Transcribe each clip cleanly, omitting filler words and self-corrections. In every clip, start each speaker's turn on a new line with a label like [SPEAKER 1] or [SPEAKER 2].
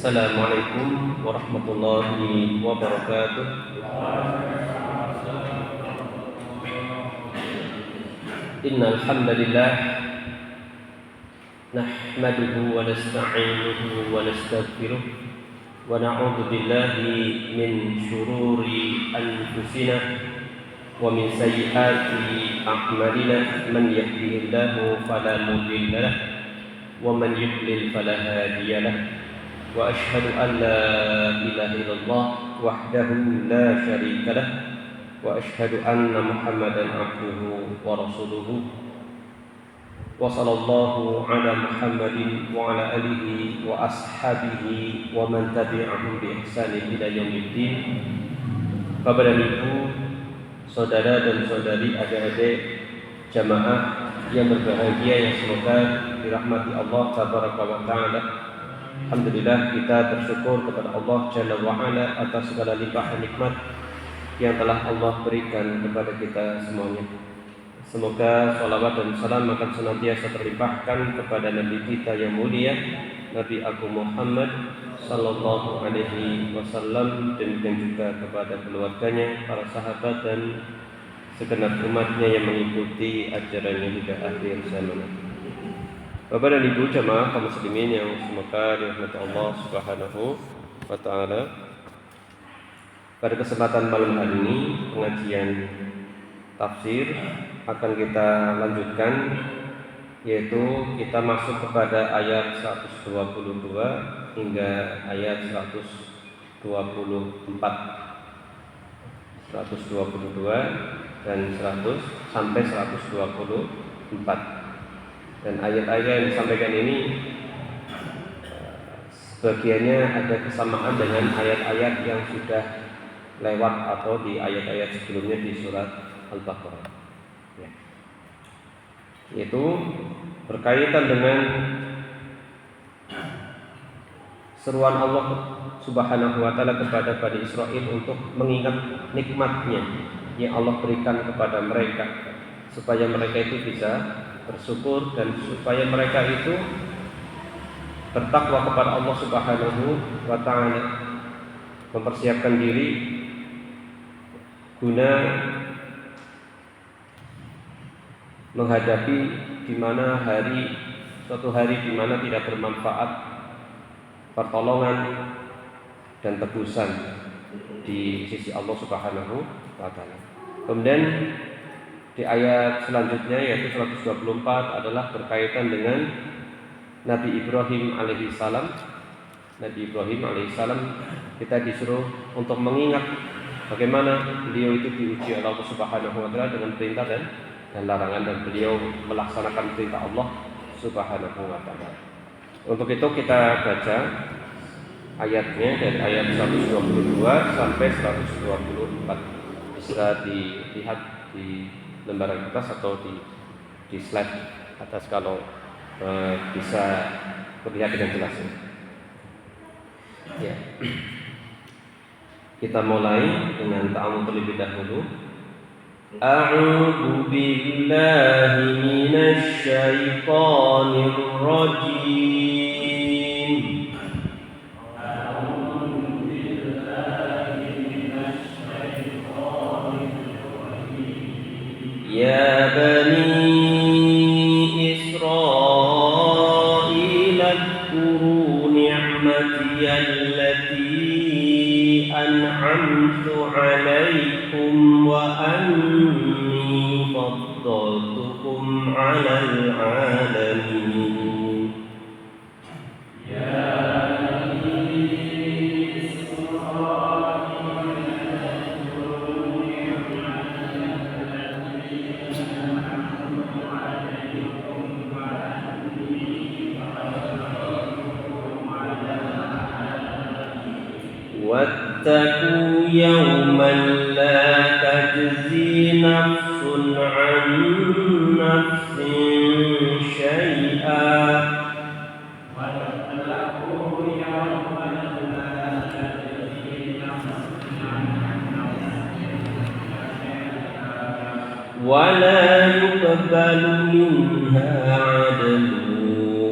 [SPEAKER 1] Assalamualaikum warahmatullahi wabarakatuh. Innal hamdalillah nahmaduhu wa nasta'inuhu wa nastaghfiruh wa na'udzu billahi min shururi anfusina wa min sayyiati a'malina man yahdihillahu fala mudilla lahu wa man yudlil fala hadiya lahu. Wa ashhadu an la ilaha illallah wahdahu la syarika lah wa ashhadu anna Muhammadan abduhu wa rasuluhu wa sallallahu ala Muhammadin wa ala alihi wa ashabihi wa man tabi'ahum bi ihsanin ila yaumiddin. Bapak dan Ibu, saudara dan saudari, adik-adik jamaah yang berbahagia yang semoga dirahmati Allah tabaraka wa ta'ala. Alhamdulillah, kita bersyukur kepada Allah Jalla wa'ala atas segala limpahan nikmat yang telah Allah berikan kepada kita semuanya. Semoga salawat dan salam akan senantiasa terlimpahkan kepada Nabi kita yang mulia, Nabi Agung Muhammad sallallahu alaihi wasallam, demikian juga kepada keluarganya, para sahabat dan segenap umatnya yang mengikuti ajarannya hingga akhir zaman. Bapak dan Ibu jamaah kaum muslimin yang semoga dirahmati Allah Subhanahu wa taala. Pada kesempatan malam hari ini pengajian tafsir akan kita lanjutkan, yaitu kita masuk kepada ayat 122 hingga ayat 124. 122 dan 100 sampai 124. Dan ayat-ayat yang disampaikan ini sebagiannya ada kesamaan dengan ayat-ayat yang sudah lewat atau di ayat-ayat sebelumnya di surat Al-Baqarah, ya. Yaitu berkaitan dengan seruan Allah Subhanahu wa taala kepada Bani Israil untuk mengingat nikmatnya yang Allah berikan kepada mereka, supaya mereka itu bisa bersyukur dan supaya mereka itu bertakwa kepada Allah Subhanahu wa taala, mempersiapkan diri guna menghadapi suatu hari di mana tidak bermanfaat pertolongan dan tebusan di sisi Allah Subhanahu wa taala. Kemudian di ayat selanjutnya yaitu 124 adalah berkaitan dengan Nabi Ibrahim alaihissalam. Nabi Ibrahim alaihissalam kita disuruh untuk mengingat bagaimana beliau itu diuji oleh Allah Subhanahu wa taala dengan perintah dan larangan, dan beliau melaksanakan perintah Allah Subhanahu wa taala. Untuk itu kita baca ayatnya dari ayat 122 sampai 124. Bisa dilihat di lembaran kertas atau di slide atas kalau bisa terlihat dengan jelas. Ya. Kita mulai dengan ta'awudz terlebih dahulu. A'udzu billahi minasy syaithanir rajim. Ya Bani Israil adhkuru ni'mati allati an'amtu 'alaikum wa anni faddaltukum 'alal 'alamin. واتقوا يوما لا تجزي نفس عن نفس شيئا ولا يقبل منها عدل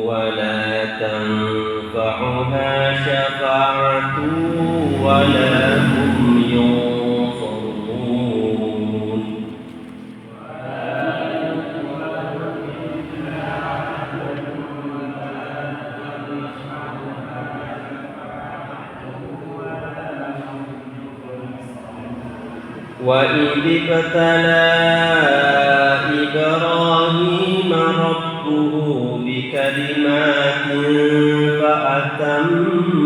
[SPEAKER 1] ولا تنفعها شفاعة ولا هم ينصرون وإذ ابتلى إبراهيم ربه بكلمات فأتمهن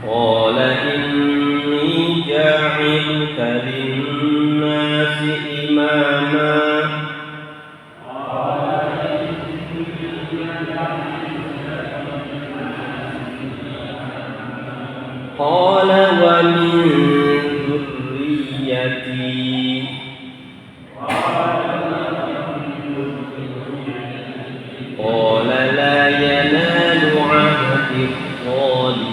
[SPEAKER 1] قال إني جاعلك للناس إماما قال ومن ذريتي قال لا ينال عهد الظالمين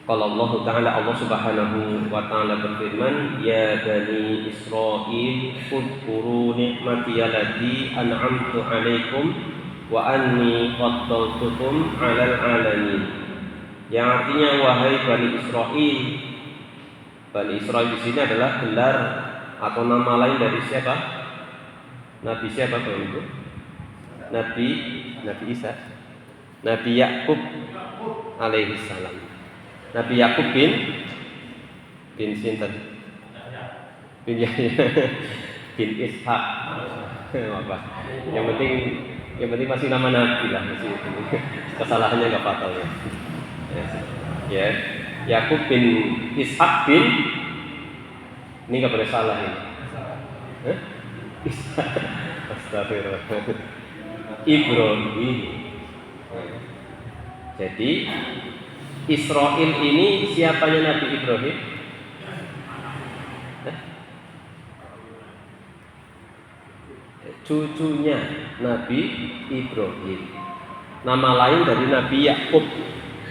[SPEAKER 1] Kalau Allah Ta'ala, Allah Subhanahu wa Ta'ala berfirman, Ya Bani Israel, udhkuru ni'mati allati an'amtu 'alaikum wa anni faddaltukum 'alal 'alamin. Yang artinya, wahai Bani Israel. Bani Israel di sini adalah gelar atau nama lain dari siapa? Nabi siapa kalau itu? Nabi Isa, Nabi Yakub alaihi salam. Nabi Yakub bin Sinten, bin Yahya, bin Ishak. Apa? Yang penting masih nama Nabi lah, masih kesalahannya nggak fatal ya. Ya, Yakub bin Ishak bin, ini nggak boleh salah ini. Astagfirullah. Ibrahim. Jadi Israel ini siapanya Nabi Ibrahim? Cucunya Nabi Ibrahim. Nama lain dari Nabi Yakub.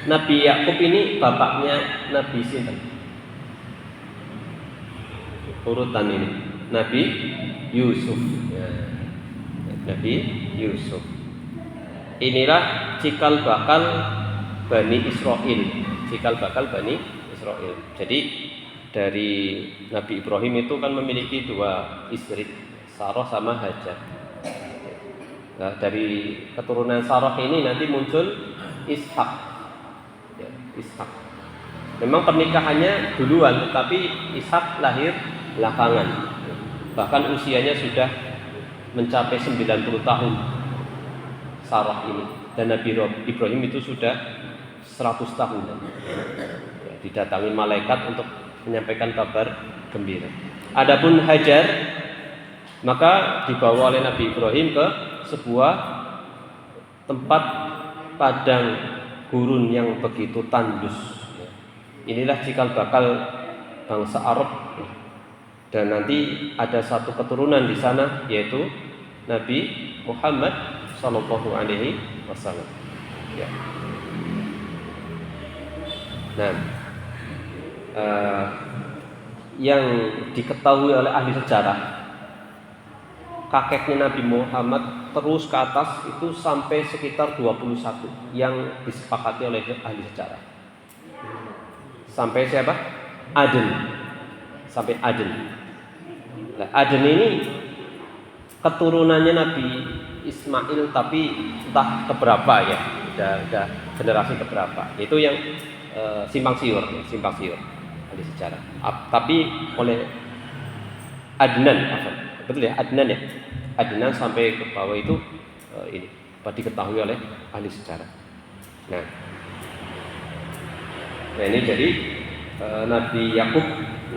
[SPEAKER 1] Nabi Yakub ini bapaknya Nabi Sinten. Urutan ini Nabi Yusuf. Nabi Yusuf. Inilah cikal bakal Bani Israel, cikal bakal Bani Israel. Jadi dari Nabi Ibrahim itu kan memiliki dua istri, Sarah sama Hajar. Nah, dari keturunan Sarah ini nanti muncul Ishak. Ya, Ishak. Memang pernikahannya duluan, tetapi Ishak lahir belakangan. Bahkan usianya sudah mencapai 90 tahun Sarah ini. Dan Nabi Ibrahim itu sudah 100 tahun ya, didatangi malaikat untuk menyampaikan kabar gembira. Adapun Hajar maka dibawa oleh Nabi Ibrahim ke sebuah tempat padang gurun yang begitu tandus. Inilah cikal bakal bangsa Arab. Dan nanti ada satu keturunan di sana, yaitu Nabi Muhammad Sallallahu Alaihi Wasallam. Ya. Nah, yang diketahui oleh ahli sejarah, kakeknya Nabi Muhammad terus ke atas itu sampai sekitar 21 yang disepakati oleh ahli sejarah. Sampai siapa? Aden. Sampai Aden. Nah, Aden ini keturunannya Nabi Ismail, tapi entah keberapa ya, udah generasi keberapa. Itu yang simpang siur ahli sejarah. Tapi oleh Adnan, betul ya, Adnan ya. Adnan sampai ke bawah itu ini diketahui oleh ahli sejarah. Nah ini jadi Nabi Yakub,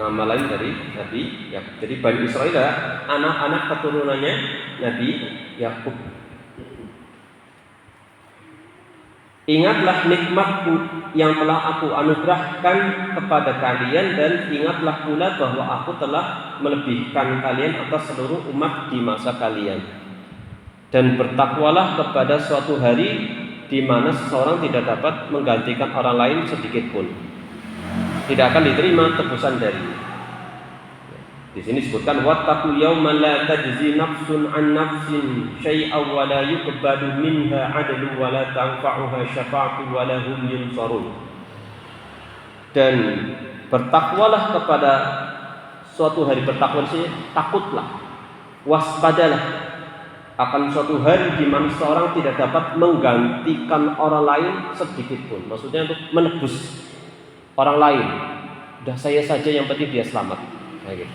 [SPEAKER 1] nama lain dari Nabi Yakub. Jadi Bani Israel adalah anak-anak keturunannya Nabi Yakub. Ingatlah nikmatku yang telah aku anugerahkan kepada kalian, dan ingatlah pula bahwa aku telah melebihkan kalian atas seluruh umat di masa kalian. Dan bertakwalah kepada suatu hari di mana seseorang tidak dapat menggantikan orang lain sedikit pun. Tidak akan diterima tebusan darinya. Di sini disebutkan wattaqu yawman la tajzi nafsun an nafsin syai'an wa la yuqbalu minha 'adlun wa la tanfa'uha syafa'atu wa la hum yunsarun. Dan bertakwalah kepada suatu hari, bertakwa sih takutlah, waspadalah akan suatu hari di mana seorang tidak dapat menggantikan orang lain sedikit pun. Maksudnya untuk menebus orang lain. Udah saya saja yang penting dia selamat. Nah, gitu.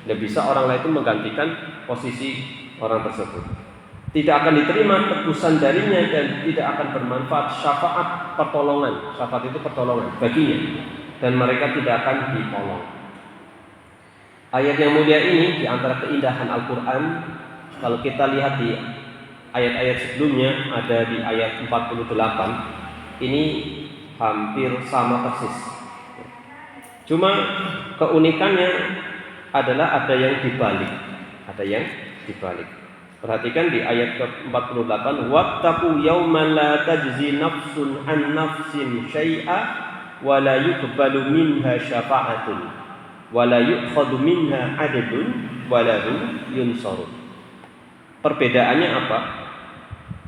[SPEAKER 1] Nggak bisa orang lain itu menggantikan posisi orang tersebut. Tidak akan diterima tebusan darinya dan tidak akan bermanfaat syafaat pertolongan. Syafaat itu pertolongan baginya dan mereka tidak akan ditolong. Ayat yang mulia ini di antara keindahan Al-Quran. Kalau kita lihat di ayat-ayat sebelumnya, ada di ayat 48, ini hampir sama persis. Cuma keunikannya adalah ada yang dibalik. Perhatikan di ayat ke-48, wattaqu yawman la tajzi nafsun an nafsin syai'a wa la yuqbalu minha syafa'atun wa la yu'khadhu minha 'adlun wa la hum yunsarun. Perbedaannya apa?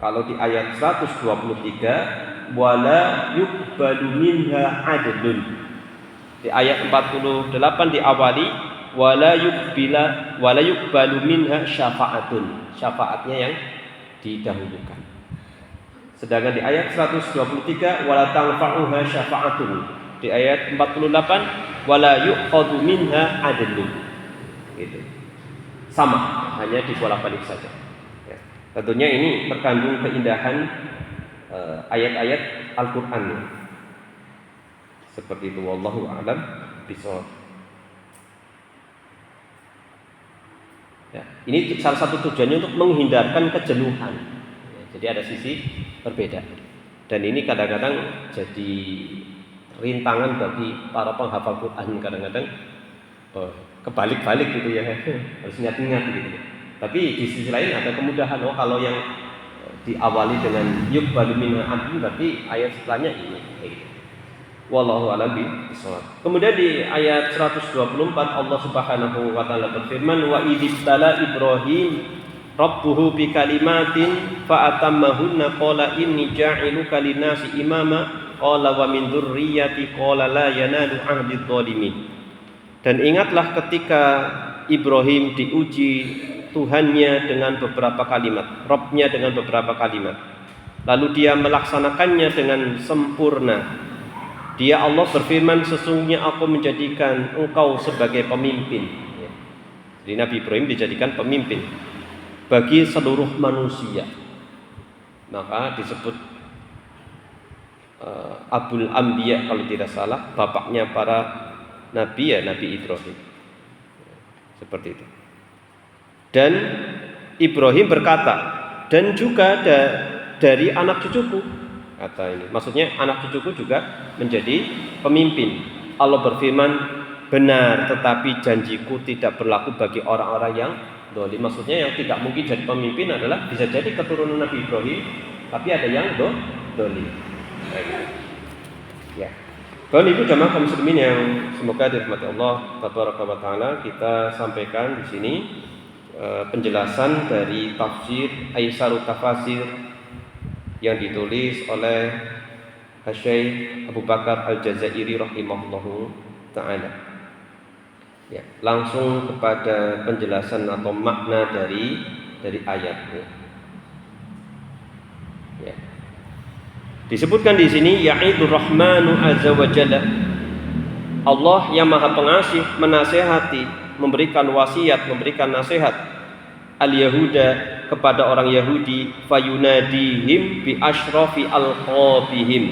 [SPEAKER 1] Kalau di ayat 123 wala yuqbalu minha 'adlun. Di ayat 48 diawali wala yuqbalu minha syafa'atun. Syafaatnya yang didahulukan. Sedangkan di ayat 123 wala tanfa'uha syafa'atun. Di ayat 48 wala yu'khadhu minha 'adlun. Gitu. Sama, hanya dibolak-balik saja. Tentunya ini terkandung keindahan ayat-ayat Al-Quran. Seperti itu, wallahu a'lam bishawab. Ya, ini salah satu tujuannya untuk menghindarkan kejenuhan. Ya, jadi ada sisi berbeda. Dan ini kadang-kadang jadi rintangan bagi para penghafal Quran. Kadang-kadang kebalik-balik gitu ya, harus ingat-ingat gitu. Tapi di sisi lain ada kemudahan. Kalau yang diawali dengan yuqbalu minha 'adlun berarti ayat setelahnya ini. Wallahu a'lam bishawab. Kemudian di ayat 124 Allah Subhanahu wa taala berfirman wa idzibtala Ibrahim rabbuhu bi kalimatin fa atammahunna qala inni ja'iluka lin-nasi imama qala wa min dzurriyyati qala la yanalu 'ahdidz dzalimin. Dan ingatlah ketika Ibrahim diuji Tuhannya dengan beberapa kalimat, Rabbnya dengan beberapa kalimat. Lalu dia melaksanakannya dengan sempurna. Dia Allah berfirman, sesungguhnya aku menjadikan engkau sebagai pemimpin. Jadi Nabi Ibrahim dijadikan pemimpin bagi seluruh manusia. Maka disebut Abul Anbiya kalau tidak salah, bapaknya para nabi ya Nabi Ibrahim. Seperti itu. Dan Ibrahim berkata, dan juga dari anak cucuku, kata ini. Maksudnya anak cucuku juga menjadi pemimpin. Allah berfirman, benar, tetapi janjiku tidak berlaku bagi orang-orang yang dolim. Maksudnya yang tidak mungkin jadi pemimpin adalah bisa jadi keturunan Nabi Ibrahim, tapi ada yang dolim. Ya. Dan itu jamaah kaum muslimin yang semoga dirahmati Allah tabaraka wa taala, kita sampaikan di sini penjelasan dari tafsir Aisarut Tafasir yang ditulis oleh Syekh Abu Bakar Al-Jazairi rahimahullahu taala. Ya, langsung kepada penjelasan atau makna dari ayat ini. Ya. Disebutkan di sini ya'idur rahmanu azza wa jalla, Allah yang maha pengasih menasehati, memberikan wasiat, memberikan nasihat al-Yahuda kepada orang Yahudi, fayunadihim bi asyrafi alqabihim.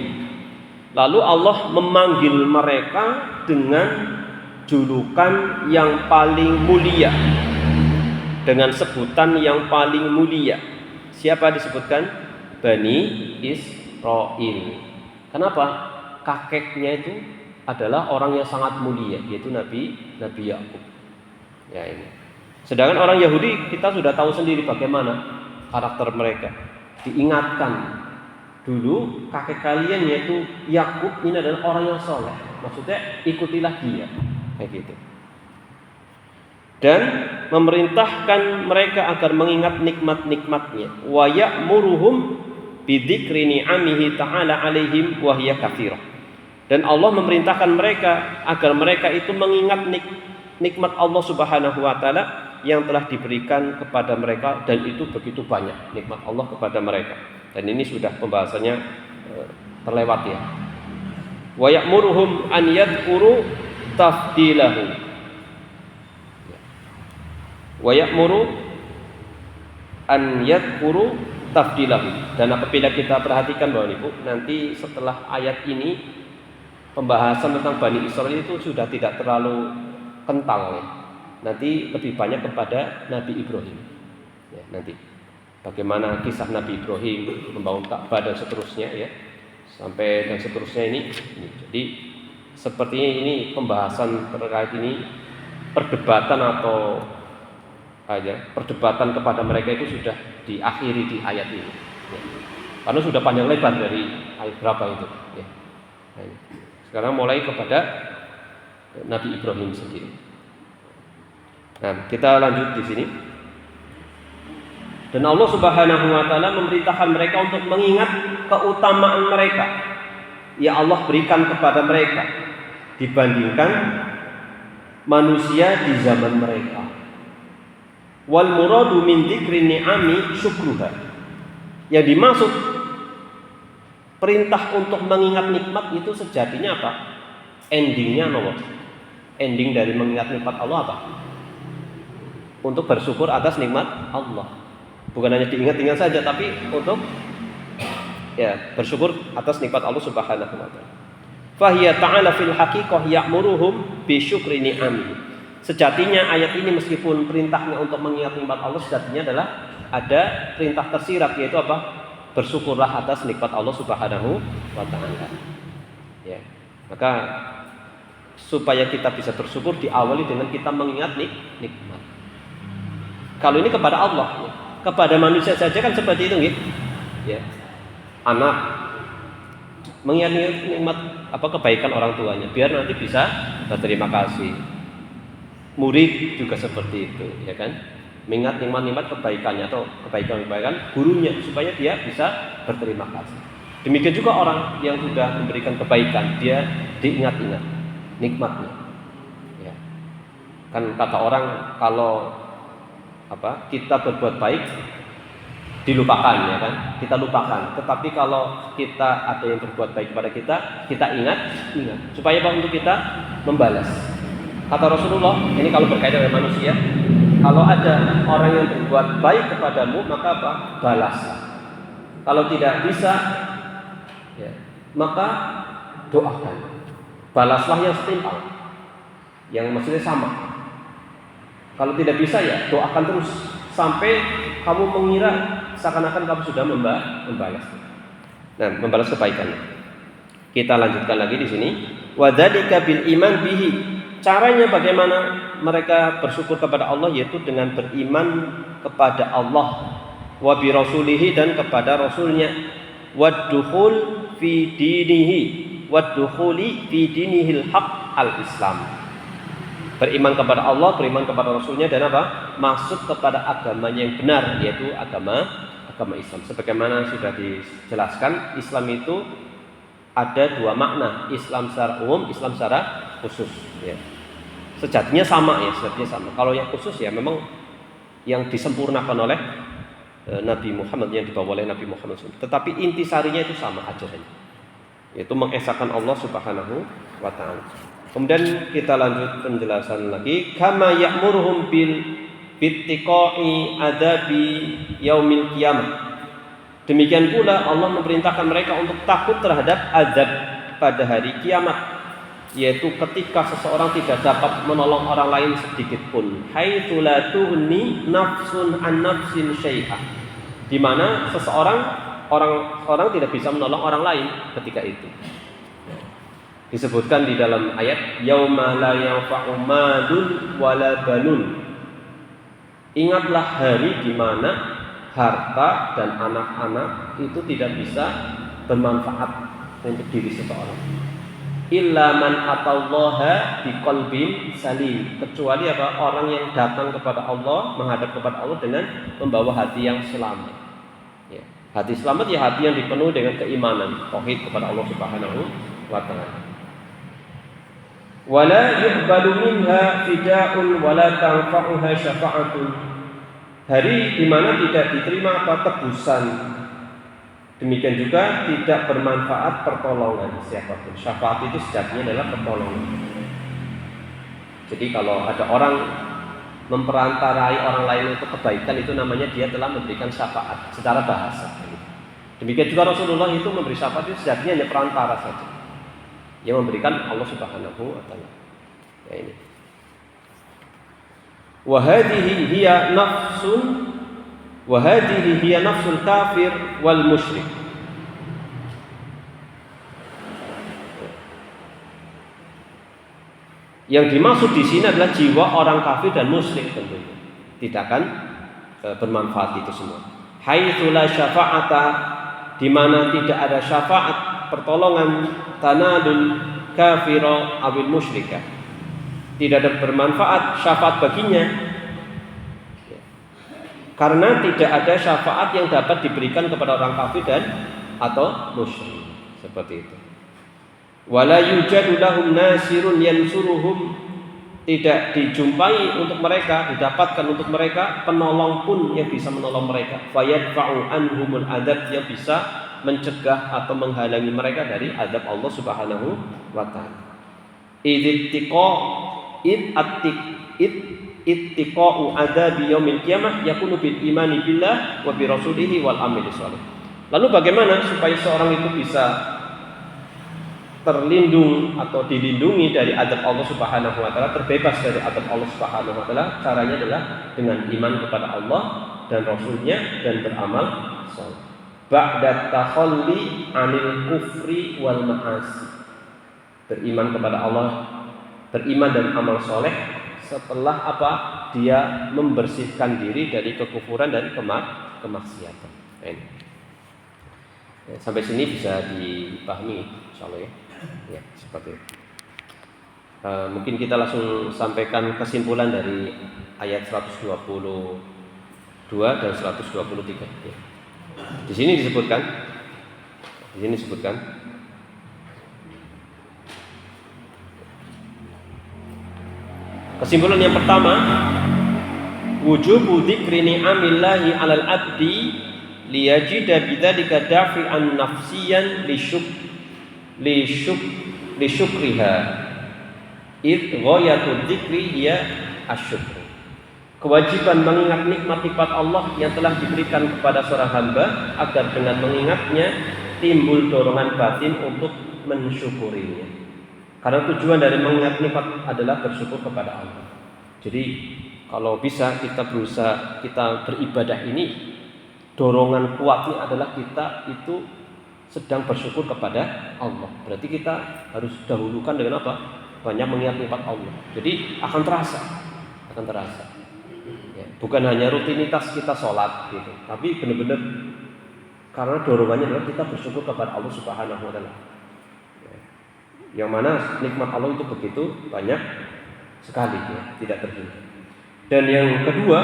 [SPEAKER 1] Lalu Allah memanggil mereka dengan julukan yang paling mulia, dengan sebutan yang paling mulia. Siapa disebutkan? Bani Israil. Kenapa? Kakeknya itu adalah orang yang sangat mulia, yaitu Nabi Yakub. Ya ini. Sedangkan orang Yahudi kita sudah tahu sendiri bagaimana karakter mereka. Diingatkan dulu kakek kalian yaitu Yakub ini adalah orang yang soleh. Maksudnya ikutilah dia, kayak gitu. Dan memerintahkan mereka agar mengingat nikmat-nikmatnya. Wa ya'muruhum bidzikri ni'amihi ta'ala 'alaihim wa hiya katsirah. Dan Allah memerintahkan mereka agar mereka itu mengingat nikmat Allah Subhanahu wa taala yang telah diberikan kepada mereka, dan itu begitu banyak nikmat Allah kepada mereka. Dan ini sudah pembahasannya terlewat ya. Wa ya'muruhum an yadhkuru tafdilahu. Wa ya'muru an yadhkuru tafdilahu. Dan apabila kita perhatikan bahwa Ibu, nanti setelah ayat ini pembahasan tentang Bani Israil itu sudah tidak terlalu kental ya. Nanti lebih banyak kepada Nabi Ibrahim ya, nanti bagaimana kisah Nabi Ibrahim membangun Ka'bah dan seterusnya ya, sampai dan seterusnya ini. Jadi sepertinya ini pembahasan terkait ini, perdebatan atau perdebatan kepada mereka itu sudah diakhiri di ayat ini ya. Karena sudah panjang lebar dari ayat berapa itu ya. Nah, sekarang mulai kepada Nabi Ibrahim sendiri. Nah, kita lanjut di sini. Dan Allah Subhanahu wa taala memerintahkan mereka untuk mengingat keutamaan mereka ya Allah berikan kepada mereka dibandingkan manusia di zaman mereka. Wal muradu min dzikri ni'ami syukruha. Yang dimaksud perintah untuk mengingat nikmat itu sejatinya apa? Endingnya apa? Ending dari mengingat nikmat Allah apa? Untuk bersyukur atas nikmat Allah. Bukan hanya diingat-ingat saja, tapi untuk ya bersyukur atas nikmat Allah Subhanahu wa taala. Fahiya ta'ala fil haqiqah ya'muruhum bi syukri ni'ami. Sejatinya ayat ini meskipun perintahnya untuk mengingat nikmat Allah, sejatinya adalah ada perintah tersirat, yaitu apa? Bersyukurlah atas nikmat Allah Subhanahu wa taala. Ya. Maka supaya kita bisa bersyukur diawali dengan kita mengingat nikmat. Kalau ini kepada Allah, ya. Kepada manusia saja kan seperti itu gitu. Ya. Anak mengingat nikmat kebaikan orang tuanya biar nanti bisa berterima kasih. Murid juga seperti itu, ya kan? Mengingat nikmat-nikmat kebaikannya atau kebaikan-kebaikan gurunya supaya dia bisa berterima kasih. Demikian juga orang yang sudah memberikan kebaikan, dia diingat-ingat nikmatnya. Ya. Kan kata orang kalau kita berbuat baik dilupakan, ya kan? Kita lupakan. Tetapi kalau kita ada yang berbuat baik kepada kita ingat supaya untuk kita membalas. Kata Rasulullah, ini kalau berkaitan dengan manusia, kalau ada orang yang berbuat baik kepadamu, maka balas. Kalau tidak bisa, ya, maka doakan. Balaslah yang setimpal, yang maksudnya sama. Kalau tidak bisa ya doakan terus sampai kamu mengira seakan-akan kamu sudah membalas. Nah, membalas kebaikannya. Kita lanjutkan lagi di sini. Wa dzalika bil iman bihi. Caranya bagaimana mereka bersyukur kepada Allah, yaitu dengan beriman kepada Allah wa bi rasulihi, dan kepada rasulnya, waddukhul fi dinihi, waddukhuli fi dinihil haq al-Islam. Beriman kepada Allah, beriman kepada rasulnya, dan apa? Masuk kepada agamanya yang benar, yaitu agama Islam. Sebagaimana sudah dijelaskan, Islam itu ada dua makna, Islam secara umum, Islam secara khusus ya. Sejatinya sama. Kalau yang khusus ya memang yang disempurnakan oleh Nabi Muhammad, yang dibawa oleh Nabi Muhammad SAW. Tetapi intisarinya itu sama ajarannya, yaitu mengesahkan Allah Subhanahu wa ta'ala. Kemudian kita lanjut penjelasan lagi. Kama ya'muruhum bil bittiqa'i adabi yaumil qiyamah. Demikian pula Allah memerintahkan mereka untuk takut terhadap azab pada hari kiamat, yaitu ketika seseorang tidak dapat menolong orang lain sedikit pun. Haitsu la tughni nafsun an nafsin syai'ah. Di mana orang tidak bisa menolong orang lain ketika itu. Disebutkan di dalam ayat yauma la yanfa'u malun wala banun. Ingatlah hari di mana harta dan anak-anak itu tidak bisa bermanfaat untuk diri seseorang. Illa man atallaha biqalbin salim, kecuali apa? Orang yang datang kepada Allah, menghadap kepada Allah dengan membawa hati yang selamat. Ya. Hati selamat ya hati yang dipenuhi dengan keimanan, tauhid kepada Allah Subhanahu wa taala. Wala yuqbalu minha fida'un wala tanfa'uha syafa'atun. Hari di mana tidak diterima apa tebusan. Demikian juga tidak bermanfaat pertolongan siapapun. Syafaat itu sejatinya adalah pertolongan. Jadi kalau ada orang memperantarai orang lain untuk kebaikan, itu namanya dia telah memberikan syafaat secara bahasa. Demikian juga Rasulullah itu memberi syafaat itu sejatinya hanya perantara saja. Yang memberikan Allah Subhanahu wa taala. Ya ini. Wa hadhihi hiya nafsul kafir wal musyrik. Yang dimaksud di sini adalah jiwa orang kafir dan musyrik tentunya. Tidak akan bermanfaat itu semua. Haitsu la syafa'ata, di mana tidak ada syafaat pertolongan tanadul kafira awil musyrika. Tidak ada bermanfaat syafaat baginya. Karena tidak ada syafaat yang dapat diberikan kepada orang kafir dan atau musyrik. Seperti itu. Wala yujadu lahum nasirun yansuruhum, tidak dijumpai untuk mereka, didapatkan untuk mereka penolong pun yang bisa menolong mereka. Fayadfa'u anhumul adab, yang bisa mencegah atau menghalangi mereka dari adab Allah Subhanahu wa taala. Ittiqa'u adabi yaumil qiyamah yakunu bil imani billah wa bi rasulihi wal amali shalih. Lalu bagaimana supaya seorang itu bisa terlindung atau dilindungi dari adab Allah Subhanahu wa taala, terbebas dari adab Allah Subhanahu wa taala? Caranya adalah dengan iman kepada Allah dan Rasulnya dan beramal saleh. Ba'da takhalli 'anil kufri wal ma'asi. Beriman kepada Allah, beriman dan amal soleh setelah apa? Dia membersihkan diri dari kekufuran dan kemaksiatan. Ya, sampai sini bisa dipahami insyaallah ya. Ya, seperti itu. Mungkin kita langsung sampaikan kesimpulan dari ayat 122 dan 123 ya. Di sini disebutkan kesimpulan yang pertama, wujubu dzikri ni'amillahi 'alal 'abdi liyajida bidzalika dafi'an nafsiyan li syukriha id ghayatul dzikri hiya asyukr. Kewajiban mengingat nikmat-nikmat Allah yang telah diberikan kepada seorang hamba agar dengan mengingatnya timbul dorongan batin untuk mensyukurinya. Karena tujuan dari mengingat nikmat adalah bersyukur kepada Allah. Jadi kalau bisa kita berusaha, kita beribadah ini, dorongan kuatnya adalah kita itu sedang bersyukur kepada Allah. Berarti kita harus dahulukan dengan apa? Banyak mengingat nikmat Allah. Jadi akan terasa. Ya, bukan hanya rutinitas kita sholat gitu, tapi benar-benar karena dorongannya adalah kita bersyukur kepada Allah Subhanahu wa taala. Yang mana nikmat Allah itu begitu banyak sekali ya, tidak terhingga. Dan yang kedua,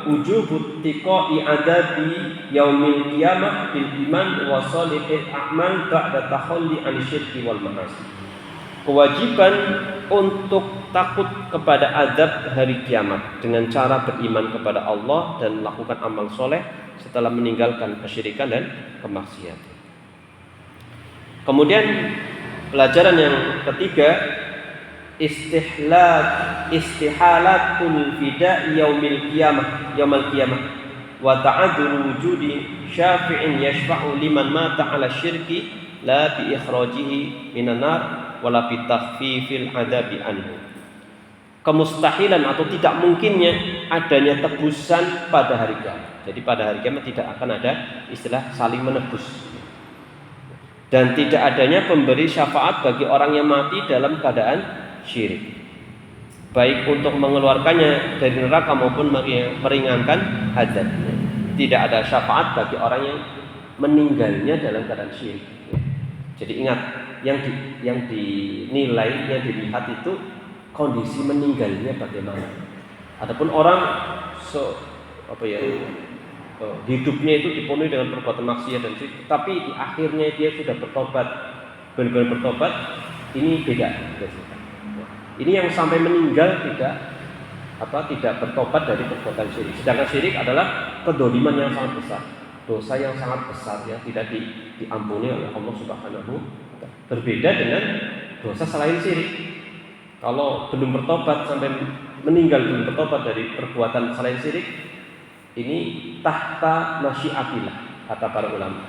[SPEAKER 1] wujubut tiqa'i adabi yaumil qiyamah bil iman wa shalihil a'mal ba'da takhalli 'an syirki wal ma'asi. Kewajiban untuk takut kepada azab hari kiamat dengan cara beriman kepada Allah dan melakukan amal soleh setelah meninggalkan kesyirikan dan kemaksiatan. Kemudian pelajaran yang ketiga, istihalatul fida'i yaumil qiyamah wa ta'adzuru wujudi syafi'in yashfa'u liman mata 'ala syirki la bi ikhrajihi minan nar wala bi takhfifil adabi anhu. Kemustahilan atau tidak mungkinnya adanya tebusan pada hari kiamat. Jadi pada hari kiamat tidak akan ada istilah saling menebus. Dan tidak adanya pemberi syafaat bagi orang yang mati dalam keadaan syirik, baik untuk mengeluarkannya dari neraka maupun meringankan azabnya. tidak ada syafaat bagi orang yang meninggalnya dalam keadaan syirik. Jadi ingat, yang dinilai, yang dilihat itu kondisi meninggalnya bagaimana. Adapun orang hidupnya itu dipenuhi dengan perbuatan maksiat dan syirik, tapi di akhirnya dia sudah bertobat, benar-benar bertobat, ini beda. Ini yang sampai meninggal tidak bertobat dari perbuatan syirik. Sedangkan syirik adalah kedoliman yang sangat besar, dosa yang sangat besar, ya, tidak diampuni oleh Allah Subhanahu wa Ta'ala. Berbeda dengan dosa selain syirik. Kalau belum bertobat sampai meninggal belum bertobat dari perbuatan selain syirik, ini tahta masyiatillah, kata para ulama.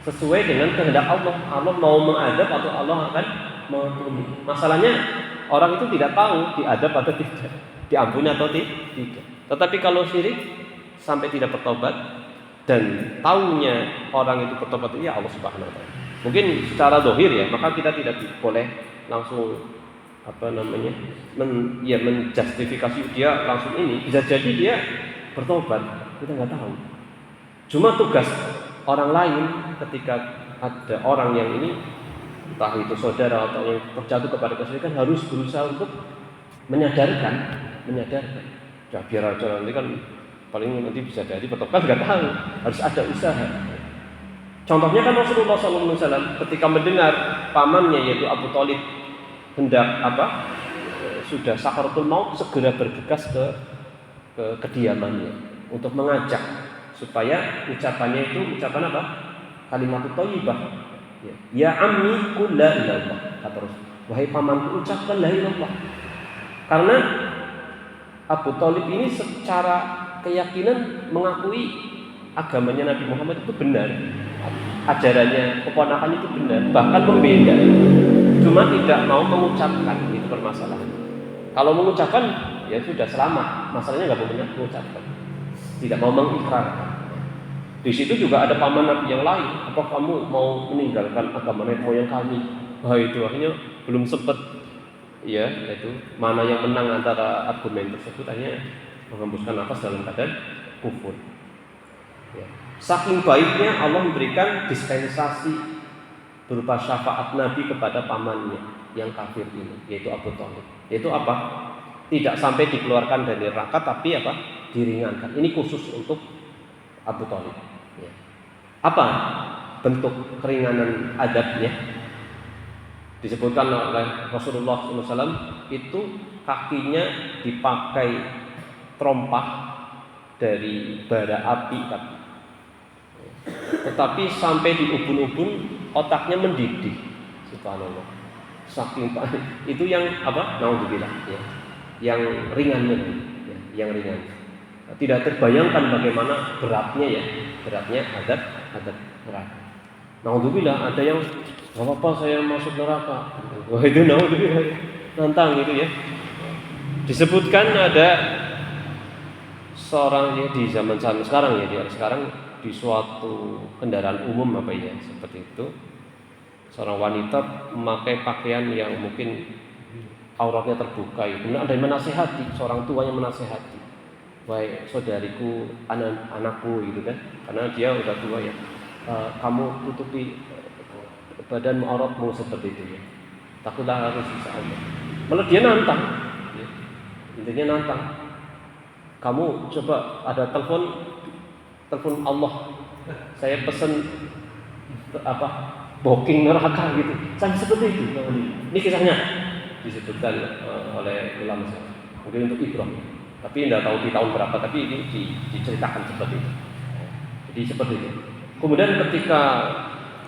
[SPEAKER 1] Sesuai dengan kehendak Allah. Allah mau mengadab atau Allah akan mengampuni. Masalahnya orang itu tidak tahu diadab atau tidak, diampuni atau tidak. Tetapi kalau syirik sampai tidak bertobat dan taunya orang itu bertobat, ya Allah Subhanahu wa Ta'ala. Mungkin secara zahir ya, maka kita tidak boleh langsung menjustifikasi dia langsung ini. Bisa jadi dia bertobat, kita nggak tahu. Cuma tugas orang lain ketika ada orang yang ini, entah itu saudara atau yang terjatuh kepada kesyirikan, harus berusaha untuk menyadarkan. Ya biar aja, nanti kan paling nanti bisa jadi bertobat, nggak tahu. Harus ada usaha. Contohnya kan Rasulullah SAW ketika mendengar pamannya yaitu Abu Thalib hendak sudah sakaratul maut, segera bergegas ke kediamannya untuk mengajak supaya ucapannya itu ucapan apa? Kalimat thayyibah. Ya ammi qul la ilaha illallah, kata Rasul. Wahai pamanku, ucapkan la ilaha illallah. Karena Abu Thalib ini secara keyakinan mengakui agamanya Nabi Muhammad itu benar, ajarannya keponakannya itu benar, bahkan membeda. Cuma tidak mau mengucapkan, itu permasalahan. Kalau mengucapkan ya sudah selamat, masalahnya nggak mau mengucapkan, tidak mau mengikrarkan. Di situ juga ada paman Nabi yang lain. Apa kamu mau meninggalkan agama nenek moyang kami? Wah, itu akhirnya belum sempat, ya, itu mana yang menang antara argumen tersebut, hanya menghembuskan nafas dalam keadaan kufur. Ya. Saking baiknya Allah memberikan dispensasi berupa syafaat Nabi kepada pamannya yang kafir ini, yaitu Abu Thalib. Yaitu apa? Tidak sampai dikeluarkan dari neraka, tapi apa? Diringankan. Ini khusus untuk Abu Thalib. Ya. Apa bentuk keringanan adabnya? Disebutkan oleh Rasulullah SAW itu kakinya dipakai terompah dari bara api, tetapi sampai di ubun-ubun otaknya mendidih. Subhanallah. Saking itu yang apa? Naudzubillah, ya. Yang ringannya, ya, yang ringan. Tidak terbayangkan bagaimana beratnya adab neraka. Naudzubillah, ada yang nggak apa-apa saya masuk neraka. Wah, itu naudzubillah, nantang gitu ya. Disebutkan ada seorang ya di zaman sekarang ya, di suatu kendaraan umum seperti itu, seorang wanita memakai pakaian yang mungkin auratnya terbuka. Kemudian ada yang menasihati, seorang tua yang menasihati, wahai saudariku, anakku gitu kan, karena dia udah tua ya, kamu tutupi badan auratmu seperti itu ya, takutlah harus bisa Allah. Malah dia nantang, ya. Intinya nantang, kamu coba ada telepon Allah, saya pesen booking neraka gitu, saya seperti itu. Ini kisahnya disebutkan oleh ulama, mungkin untuk ibrah, tapi tidak tahu di tahun berapa, tapi ini diceritakan seperti itu. Jadi seperti itu. Kemudian ketika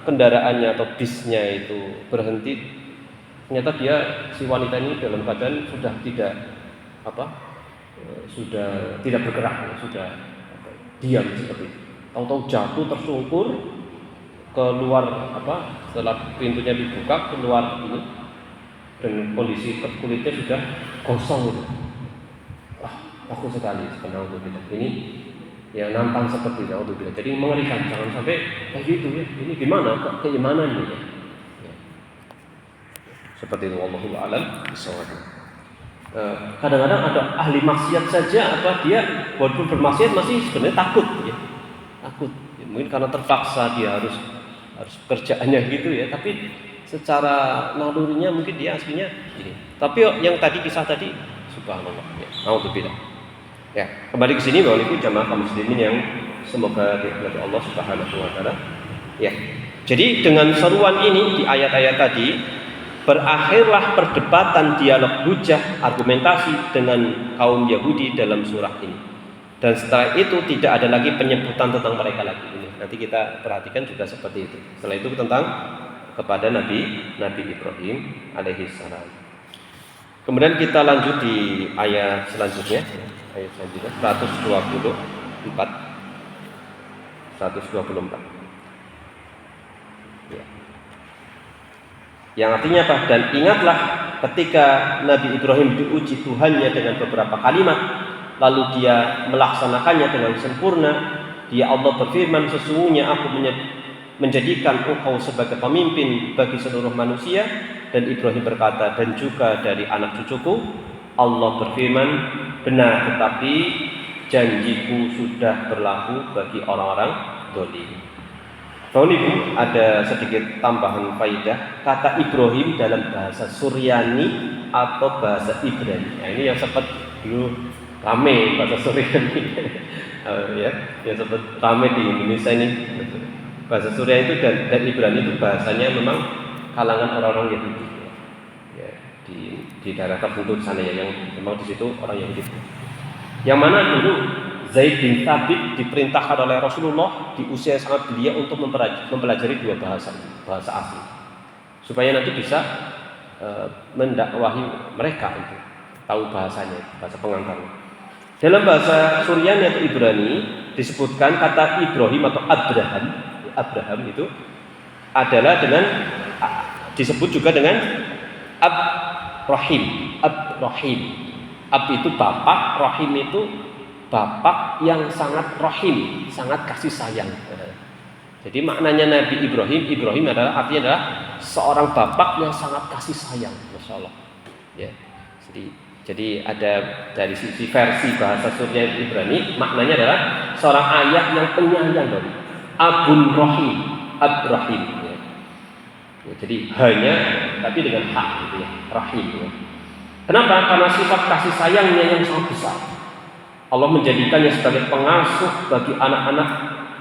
[SPEAKER 1] kendaraannya atau bisnya itu berhenti, ternyata si wanita ini dalam keadaan sudah tidak bergerak, sudah diam seperti itu. Tahu-tahu jatuh tersungkur keluar setelah pintunya dibuka keluar ini, dan kondisi kulitnya sudah gosong itu. Takut sekali sebenarnya ini yang nantang seperti itu. Jadi mengerikan, jangan sampai kayak gitu ya. Ini gimana keimanannya ya. Seperti itu, wallahu a'lam bishawab. Kadang-kadang ada ahli maksiat saja dia walaupun bermaksiat masih sebenarnya takut ya. Takut. Ya, mungkin karena terpaksa dia harus kerjaannya gitu ya, tapi secara nalurinya mungkin dia aslinya ini. Tapi yang tadi kisah tadi subhanallah ya. Alhamdulillah. Ya, kembali ke sini Bapak Ibu jamaah kaum muslimin yang semoga dirahmati Allah Subhanahu wa taala. Ya. Jadi dengan seruan ini di ayat-ayat tadi berakhirlah perdebatan dialog hujah argumentasi dengan kaum Yahudi dalam surah ini. Dan setelah itu tidak ada lagi penyebutan tentang mereka lagi ini. Nanti kita perhatikan juga seperti itu. Setelah itu tentang kepada Nabi Ibrahim alaihi salam. Kemudian kita lanjut di ayat selanjutnya. Ayat selanjutnya 124. Ya. Yang artinya apa? Dan ingatlah ketika Nabi Ibrahim diuji Tuhannya dengan beberapa kalimat, lalu dia melaksanakannya dengan sempurna. Dia Allah berfirman, sesungguhnya aku menjadikan engkau sebagai pemimpin bagi seluruh manusia. Dan Ibrahim berkata, dan juga dari anak cucuku. Allah berfirman, benar, tetapi janjiku sudah berlaku bagi orang-orang zalim. Tahun ini ada sedikit tambahan faidah. Kata Ibrahim dalam bahasa Suryani atau bahasa Ibrani. Nah, ini yang sempat dulu rame bahasa Suryani. Ya, yang sempat rame di Indonesia ini. Bahasa Suryani itu dan Ibrani itu bahasanya memang kalangan orang-orang Yahudi. Ya, di daerah tertentu di sana ya, yang memang di situ orang Yahudi. Yang mana dulu Zaid bin Thabit diperintahkan oleh Rasulullah di usia sangat belia untuk mempelajari dua bahasa asli, supaya nanti bisa mendakwahi mereka untuk tahu bahasanya, bahasa pengantarnya. Dalam bahasa Suryani atau Ibrani disebutkan kata Ibrahim atau Abraham itu adalah dengan disebut juga dengan Ab-Rahim. Ab itu bapak, Rahim itu bapak yang sangat rahim, sangat kasih sayang. Jadi maknanya Nabi Ibrahim artinya adalah seorang bapak yang sangat kasih sayang, masya Allah. Ya, jadi ada dari sisi versi bahasa Suryani Ibrani, maknanya adalah seorang ayah yang penyayang dari Abun Rahim, Ab-Rahim. Ya. Ya, jadi hanya tapi dengan hak gitu ya, Rahim. Ya. Kenapa? Karena sifat kasih sayangnya yang sangat besar. Allah menjadikannya sebagai pengasuh bagi anak-anak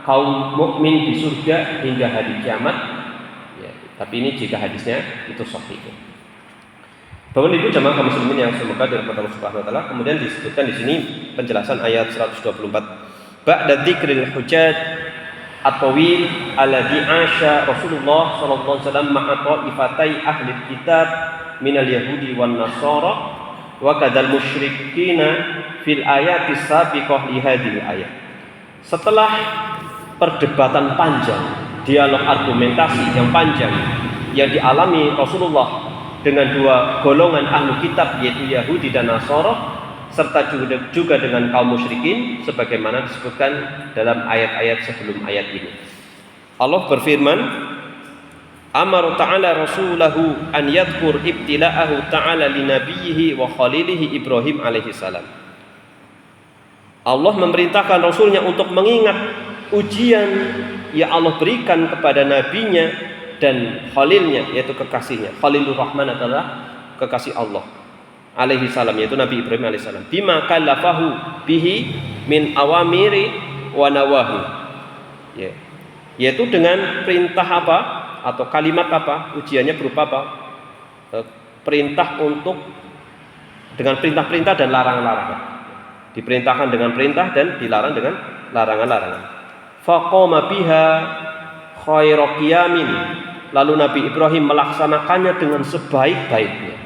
[SPEAKER 1] kaum mukmin di surga hingga hari kiamat. Ya, tapi ini jika hadisnya itu sahih. Bapak Ibu jamaah kaum muslimin yang semoga dirahmati Allah Subhanahu wa taala. Kemudian disebutkan di sini penjelasan ayat 124. Ba'da dzikril hujjat at-tawil alladhi 'asha Rasulullah sallallahu alaihi wasallam ma'a ta'ifatai ahli kitab minal yahudi wan nasara wa kadzal musyrikina fil ayati sabiqah li hadhihi ayat. Setelah perdebatan panjang, dialog argumentasi yang panjang yang dialami Rasulullah dengan dua golongan ahli kitab yaitu Yahudi dan Nasara serta juga dengan kaum musyrikin sebagaimana disebutkan dalam ayat-ayat sebelum ayat ini. Allah berfirman, Amar ta'ala rasulahu an yadhkur ibtila'ahu ta'ala li nabiyhi wa khalilihi Ibrahim alaihi salam. Allah memerintahkan Rasulnya untuk mengingat ujian yang Allah berikan kepada nabinya dan khalilnya, yaitu kekasihnya. Khalilur Rahman adalah kekasih Allah alaihi salam, yaitu Nabi Ibrahim alaihi salam. Bima kallafahu bihi min awamiri wa nawahi. Ya. Yaitu dengan perintah apa? Atau kalimat apa? Ujiannya berupa apa? Perintah untuk dengan perintah-perintah dan larangan-larangan. Diperintahkan dengan perintah dan dilarang dengan larangan-larangan. Faqama biha khairu qiyamin. Lalu Nabi Ibrahim melaksanakannya dengan sebaik-baiknya.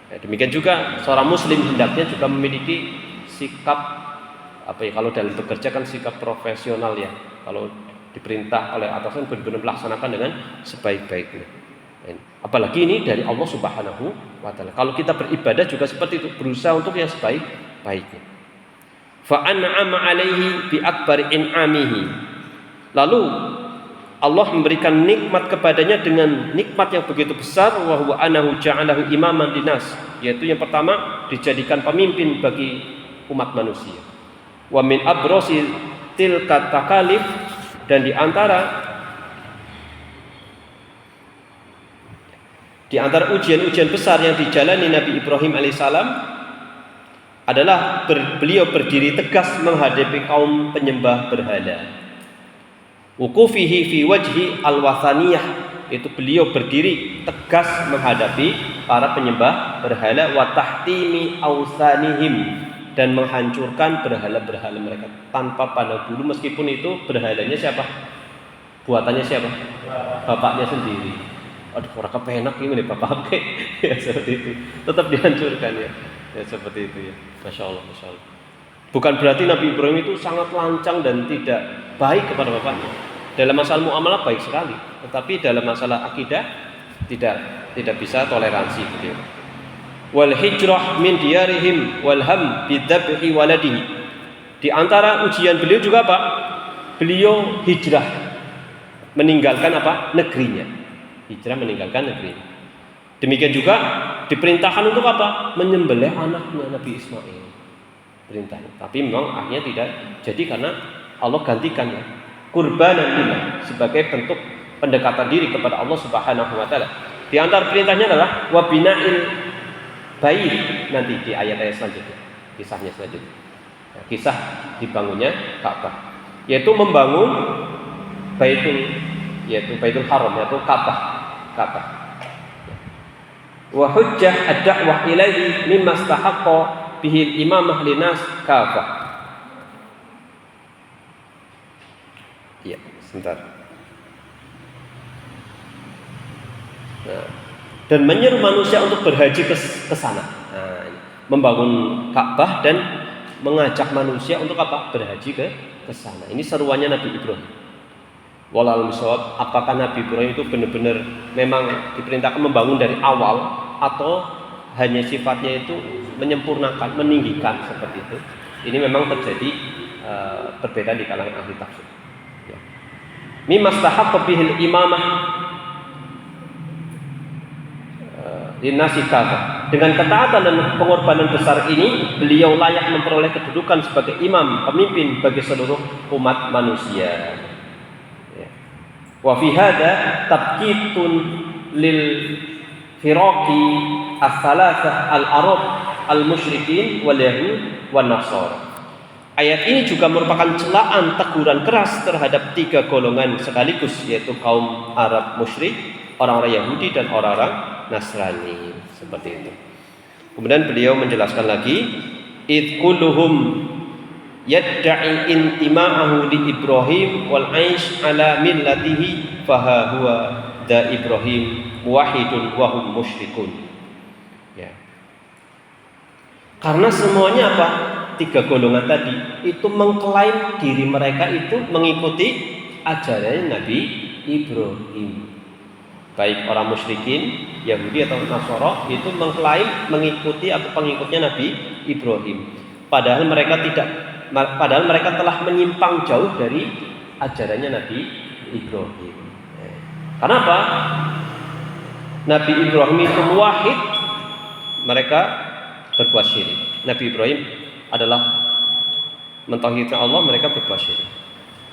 [SPEAKER 1] Ya, demikian juga seorang muslim hendaknya juga memiliki sikap apa ya, kalau dalam bekerja kan sikap profesional ya. Kalau diperintah oleh atasan benar-benar melaksanakan dengan sebaik-baiknya. Apalagi ini dari Allah Subhanahu wa taala. Kalau kita beribadah juga seperti itu, berusaha untuk yang sebaik-baiknya. Fa an'ama 'alaihi bi akbari in'amihi. Lalu Allah memberikan nikmat kepadanya dengan nikmat yang begitu besar, wa huwa anahu ja'alahu imaman linas, yaitu yang pertama dijadikan pemimpin bagi umat manusia. Wa min abrosi tilka takalif, dan di antara ujian-ujian besar yang dijalani Nabi Ibrahim alaihissalam adalah beliau berdiri tegas menghadapi kaum penyembah berhala. Wukufihi fi wajhi al-wathaniyah, itu beliau berdiri tegas menghadapi para penyembah berhala, wa tahtimi awsanihim, dan menghancurkan berhala-berhala mereka tanpa pandang bulu, meskipun itu berhalanya siapa? Buatannya siapa? Bapaknya sendiri. Aduh, orang kepenak ini bapak ya, seperti itu. Tetap dihancurkan ya. Ya seperti itu ya. Masya Allah, Masya Allah. Bukan berarti Nabi Ibrahim itu sangat lancang dan tidak baik kepada bapaknya. Dalam masalah muamalah baik sekali, tetapi dalam masalah akidah tidak bisa toleransi gitu. Wal hijrah min diyarihim wal ham bidzabhi waladihi. Di antara ujian beliau juga apa? Beliau hijrah, meninggalkan apa? Negerinya. Hijrah meninggalkan negerinya. Demikian juga diperintahkan untuk apa? Menyembelih anaknya Nabi Ismail. Perintahnya. Tapi memang akhirnya tidak jadi karena Allah gantikan ya, kurbanan lillah, sebagai bentuk pendekatan diri kepada Allah Subhanahu wa taala. Di antara perintahnya adalah wa bina'il bait, nanti di ayat-ayat selanjutnya, kisahnya selanjutnya. Nah, kisah dibangunnya Ka'bah, yaitu membangun Baitul Haram, yaitu Ka'bah. Wa hujjah ad-da'wah ilaihi mimma istahaqqa bihi imamah linas kafah. Ya, sebentar. Nah, dan menyeru manusia untuk berhaji ke sana. Nah, membangun Ka'bah dan mengajak manusia untuk apa? Berhaji ke sana. Ini seruannya Nabi Ibrahim. Wallahu a'lam, apakah Nabi Ibrahim itu benar-benar memang diperintahkan membangun dari awal atau hanya sifatnya itu menyempurnakan, meninggikan seperti itu? Ini memang terjadi perbedaan di kalangan ahli tafsir. Mimma istahaqqa bihil imamah linnasi kafah. Dengan ketaatan dan pengorbanan besar ini, beliau layak memperoleh kedudukan sebagai imam, pemimpin bagi seluruh umat manusia. Wa fi hadza tabqitun lil firaqi as-salasah al-arab al-musyrikin wal yahud wan nasara. Ayat ini juga merupakan celaan, teguran keras terhadap tiga golongan sekaligus, yaitu kaum Arab musyrik, orang-orang Yahudi dan orang-orang Nasrani, seperti itu. Kemudian beliau menjelaskan lagi, id kulluhum yadda'i intima'ahu li Ibrahim wal 'aish ala millatihi fa huwa da Ibrahim wahidun wa hum musyrikun. Ya. Karena semuanya apa? Tiga golongan tadi itu mengklaim diri mereka itu mengikuti ajaran Nabi Ibrahim. Baik orang musyrikin, Yahudi atau Nasara itu mengklaim mengikuti atau pengikutnya Nabi Ibrahim. Padahal mereka telah menyimpang jauh dari ajarannya Nabi Ibrahim. Kenapa? Nabi Ibrahim itu wahid, mereka berbuat syirik. Nabi Ibrahim adalah mentauhidkan Allah, mereka berbuat syirik.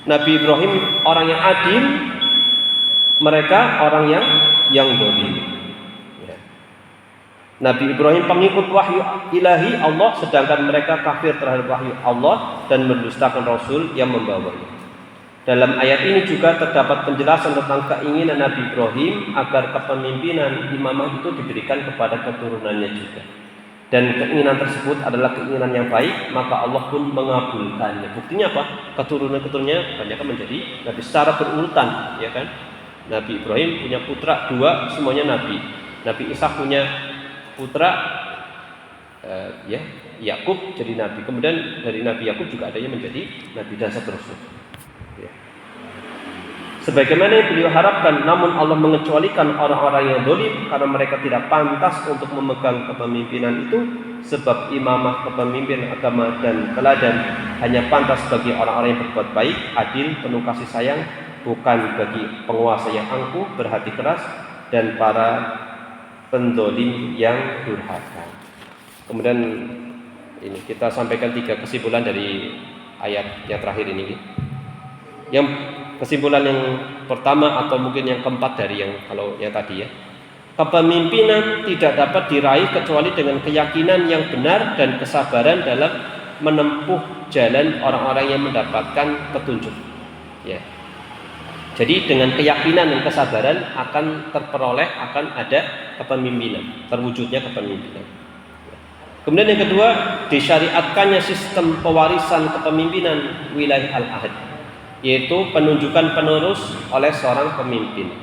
[SPEAKER 1] Nabi Ibrahim orang yang adil, mereka orang yang zalim. Ya. Nabi Ibrahim pengikut wahyu ilahi Allah, sedangkan mereka kafir terhadap wahyu Allah dan mendustakan Rasul yang membawanya. Dalam ayat ini juga terdapat penjelasan tentang keinginan Nabi Ibrahim agar kepemimpinan imamah itu diberikan kepada keturunannya juga. Dan keinginan tersebut adalah keinginan yang baik, maka Allah pun mengabulkannya. Buktinya apa? Keturunan-keturunannya kebanyakan menjadi nabi secara berurutan, ya kan? Nabi Ibrahim punya putra dua, semuanya nabi. Nabi Ishak punya putra Yakub jadi nabi. Kemudian dari Nabi Yakub juga ada yang menjadi nabi dan seterusnya. Ya. Sebagaimana yang beliau harapkan, namun Allah mengecualikan orang-orang yang zalim karena mereka tidak pantas untuk memegang kepemimpinan itu, sebab imamah, kepemimpinan agama dan teladan hanya pantas bagi orang-orang yang berbuat baik, adil, penuh kasih sayang bukan bagi penguasa yang angkuh berhati keras dan para pendolim yang durhaka. Kemudian ini kita sampaikan 3 kesimpulan dari ayat yang terakhir ini. Yang kesimpulan yang pertama atau mungkin yang keempat dari yang kalau yang tadi ya. Kepemimpinan tidak dapat diraih kecuali dengan keyakinan yang benar dan kesabaran dalam menempuh jalan orang-orang yang mendapatkan petunjuk. Ya. Jadi dengan keyakinan dan kesabaran akan terperoleh, akan ada kepemimpinan, terwujudnya kepemimpinan. Kemudian yang kedua, disyariatkannya sistem pewarisan kepemimpinan wilayah al-ahad, yaitu penunjukan penerus oleh seorang pemimpin.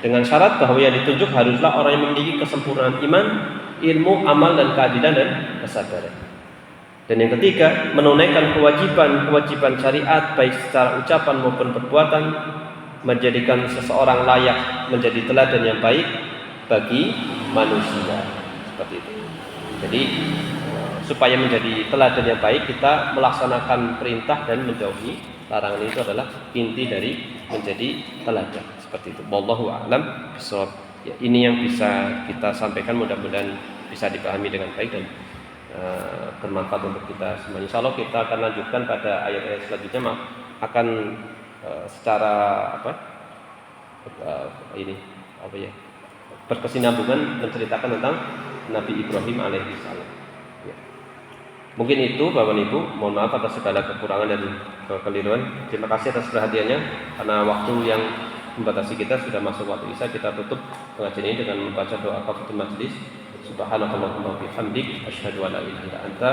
[SPEAKER 1] Dengan syarat bahwa yang ditunjuk haruslah orang yang memiliki kesempurnaan iman, ilmu, amal, dan keadilan dan kesabaran. Dan yang ketiga, menunaikan kewajiban syariat baik secara ucapan maupun perbuatan, menjadikan seseorang layak menjadi teladan yang baik bagi manusia. Seperti itu. Jadi supaya menjadi teladan yang baik, kita melaksanakan perintah dan menjauhi larangan. Itu adalah inti dari menjadi teladan. Seperti itu. Wallahu a'lam bishawab. Ya, ini yang bisa kita sampaikan, mudah-mudahan bisa dipahami dengan baik dan bermanfaat untuk kita semuanya. Insyaallah kita akan lanjutkan pada ayat-ayat selanjutnya, akan secara berkesinambungan menceritakan tentang Nabi Ibrahim alaihissalam. Ya. Mungkin itu Bapak Ibu, mohon maaf atas segala kekurangan dan kekeliruan. Terima kasih atas perhatiannya. Karena waktu yang membatasi kita, sudah masuk waktu Isya, kita tutup pengajian ini dengan membaca doa kafaratul majlis. Subhanakallahumma wa bihamdik, asyhadu an la ilaha illa anta,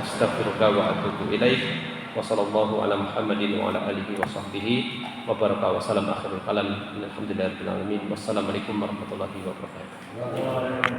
[SPEAKER 1] astaghfiruka wa atubu ilaik. Wa sallallahu ala Muhammadin wa ala alihi wa sahbihi wa baraka wa salam akhirul kalam. Alhamdulillahirabbil alamin. Wassalamualaikum warahmatullahi wabarakatuh.